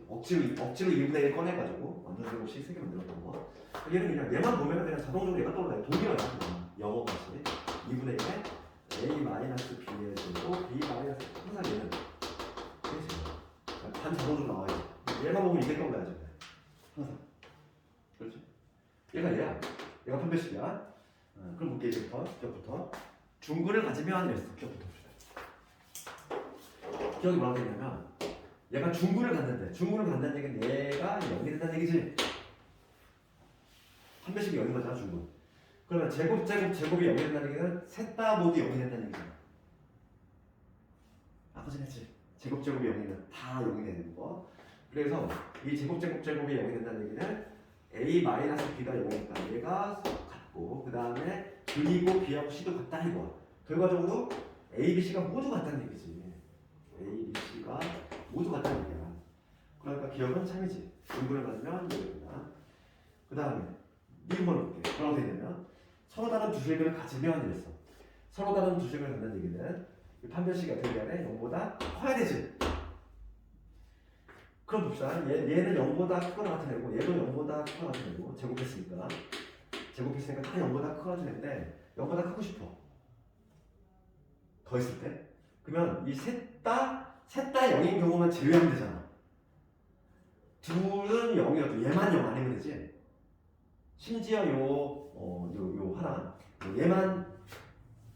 억지로 2분의 1 꺼내가지고 완전 제곱 3개 만들었던 거. 얘는 그냥 얘만 보면 그냥 자동적으로 얘가 떠올라요. 동기가 나와. 영어 같이 2분의 1에 A 마이너스 B의 제곱 B 마이너스 항상 얘는 반 자동으로 나와요. 얘만 보면 이게 떠올라야죠. 항상. 그렇지? 얘가 판별식이야. 그럼 볼게 이제부터 기억부터 중근을 가지면 이랬어. 기억부터 봅시다. 기억이 뭐라고 되냐면 얘가 중근을 갖는다는 얘기는 얘가 0이 된다는 얘기지. 판별식이 0인 거잖아 중근. 그러면 제곱이 0이 된다는 얘기는 셋 다 모두 0이 된다는 얘기잖아. 아까 전에 했지. 제곱이 0이면 다 0이 되는 거. 그래서 이 제곱이 0이 된다는 얘기는 A-B가 0이니까 얘가 같고 그 다음에 그리고 B하고 C도 같다 이거야. 결과적으로 A, B, C가 모두 같다는 얘기지. A, B, C가 모두 같다는 얘기야. 그러니까 기억은 참이지. 중근을 가지면 이거구나. 그 다음에 미분을 볼게. 뭐라고 되냐면 서로 다른 두 실근을 가지면 이랬어. 서로 다른 두 실근을 갖는 얘기는 이 판별식이 어떻게 되냐 0보다 커야 되지. 그럼 봅시다. 얘는 0보다 크거나 같은 애고 얘도 0보다 크거나 같은 애고 제곱했으니까 다 0보다 크거나 같은 애인데 0보다 크고 싶어. 더 있을 때. 그러면 이 셋 다 0인 경우만 제외하면 되잖아. 둘은 0이어도 얘만 0 아니면 되지. 심지어 요 하나 얘만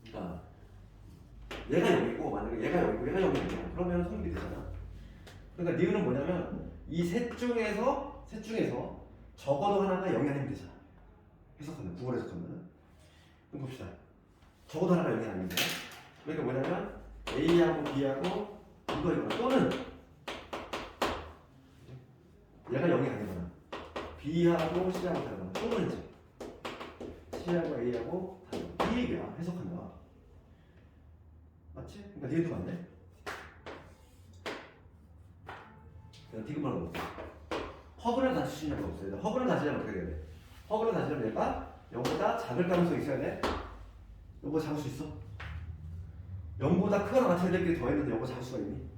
그러니까 얘가 0이고 만약에 얘가 0이고 얘가 0이고 그러면 성립이 되잖아. 그러니까 니은은 뭐냐면 이 셋 중에서 적어도 하나가 0이 아니면 되잖아. 해석하면 국어로 해석하면 그럼 봅시다. 적어도 하나가 0이 아닌데 그러니까 뭐냐면 A하고 B하고 이거 또는 얘가 0이 아니거나 B하고 C하고 다르거나 또는지 C하고 A하고 다르거나 이 얘기야. 해석한다. 맞지? 그러니까 니은도 맞네. 디귿말로 볼게. 허근을 가질 수는 없어요. 허근을 가지려면 어떻게 해야 돼? 허근을 가지려면 얘가 0보다 작을 가능성이 있어야 돼. 0보다 작을 수 있어? 0보다 크거나 같은 애들끼리 더했는데 0보다 작을 수가 있니?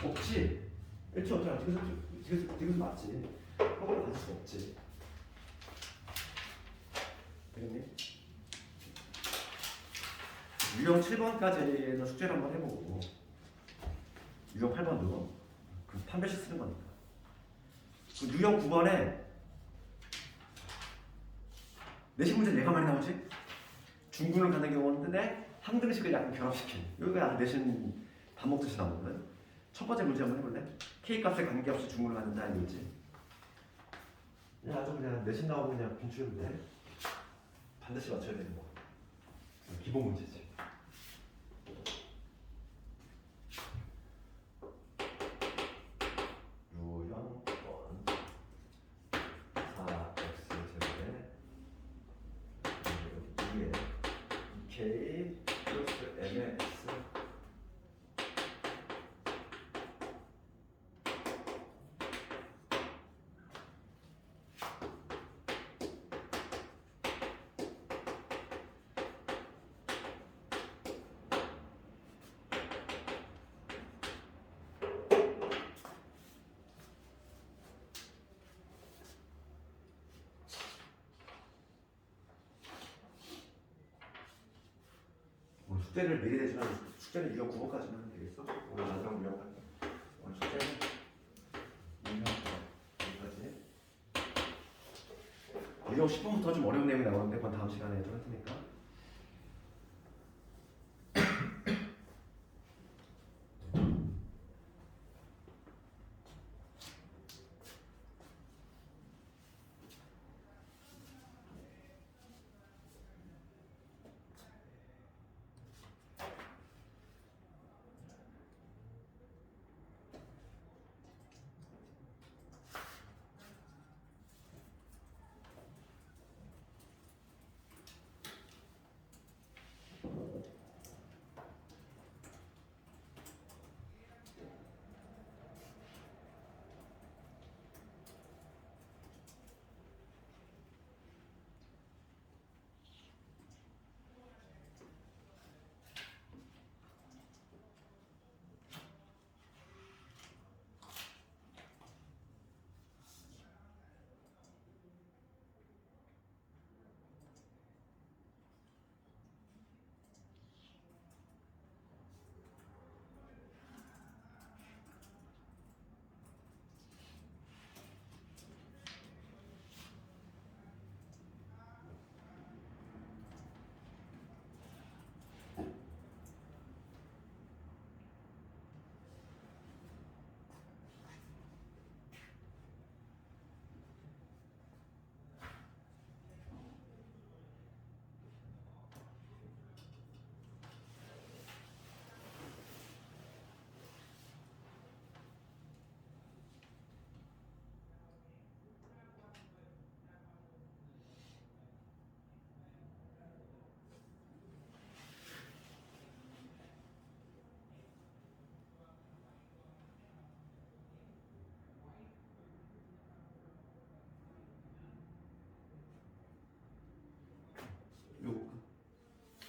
없지. 일치 없잖아. 디귿은 맞지. 허근을 가질 수 없지. 되겠니? 유형 7번까지는 숙제를 한번 해보고 유형 8번도 그 판별식 쓰는 거니까. 그 유형 9번에 내신 문제 내가 많이 나오지? 중군을 갖는 경우인데 항등식을 약간 결합시킨. 여기가 내신 밥 먹듯이 나오거든. 첫 번째 문제 한번 해볼래? K값에 관계없이 중군을 갖는다는 얘기지. 그냥 아주 그냥 내신 나오면 그냥 빈출하면 돼. 반드시 맞춰야 되는 거. 기본 문제지. K 플러스 M의 X 숙제를 미리 내주면 숙제는 유형 9번까지만 하면 되겠어? 오늘 마지막 유형 오늘 숙제는 유형 9번까지. 유형 10번부터 좀 어려운 내용이 나오는데 그건 다음 시간에 좀 할 테니까.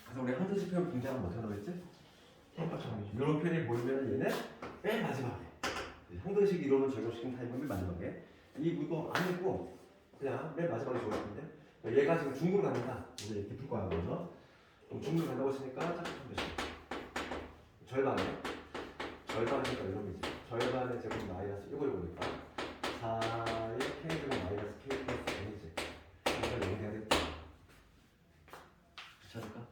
그래서 우리 한두식 표현 분장은 어떻게 나오겠지? 이런 표현이 보이면 얘는 맨 마지막에 한두식 이론을 적용시킨 타입은 맨 마지막에 이거 아니고 그냥 맨 마지막에 적용시킨데 얘가 지금 중국을 갑니다. 이제 이렇게 풀 거야 먼저. 그럼 중국을 간다고 했으니까 한 대씩 절반이니까 이런 거지. 절반의 제곱 마이너스 이거니까 4의 k 제곱 마이너스 k 플러스 n이지. 그러니까 여기 해야 되겠다. 찾을까?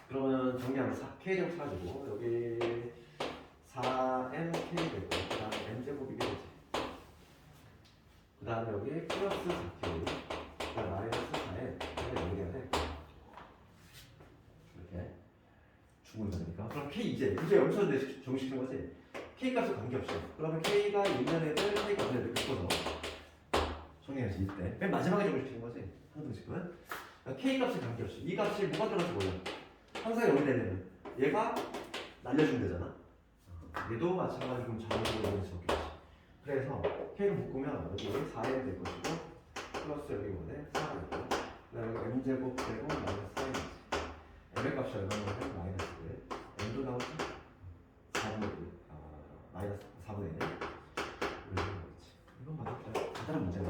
그러면 정리하면 k제곱 사라지고 여기 4nk 되고 그 다음에 n제곱이 되지. 그 다음에 여기 플러스 4k 그 다음에 마이너스 4n 이렇게 연결해야 돼. 이렇게 중국이 되니까 그럼 k 이제 여기서 정식시킨 거지. k 값을 관계없이 그러면 k가 있는 애들 k가 없는 애들 묶어서 정리해야지. 이때 맨 마지막에 정식시킨 거지. 한등식은 k 값을 관계없이 이 값이 뭐가 들어갈지 몰라. 항상 여기 되면 얘가 날려주면 되잖아. 얘도 마찬가지로 그럼 자동으로 여기서 적겠지. 그래서 k를 묶으면 여기 4n 될 것이고 플러스 여기 뭐네 4가 있고 그다음에 여기 n제곱 되고 마이너스 4n이지. m의 값이 얼마나 되면 마이너스 1 n도 나오지 4분의 1 마이너스 4분의 1 이렇게 나오겠지. 이건 맞았다. 간단한 문제네.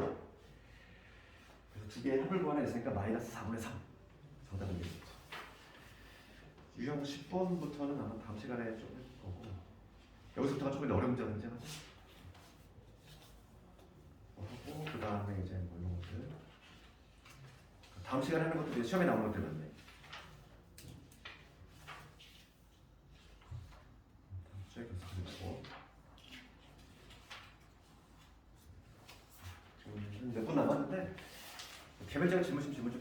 그래서 두 개의 합을 구하나 있으니까 마이너스 4분의 3 정답은 되겠죠. 유형 10번부터는 아마 다음 시간에 좀 할 거고 여기서부터가 조금 어려운 문제가 하지. 하고 그 다음에 이제 뭐 이런 것들 다음 시간에 하는 것도 시험에 나오는 것들 같네. 지금 몇 분 남았는데 개별적인 질문 좀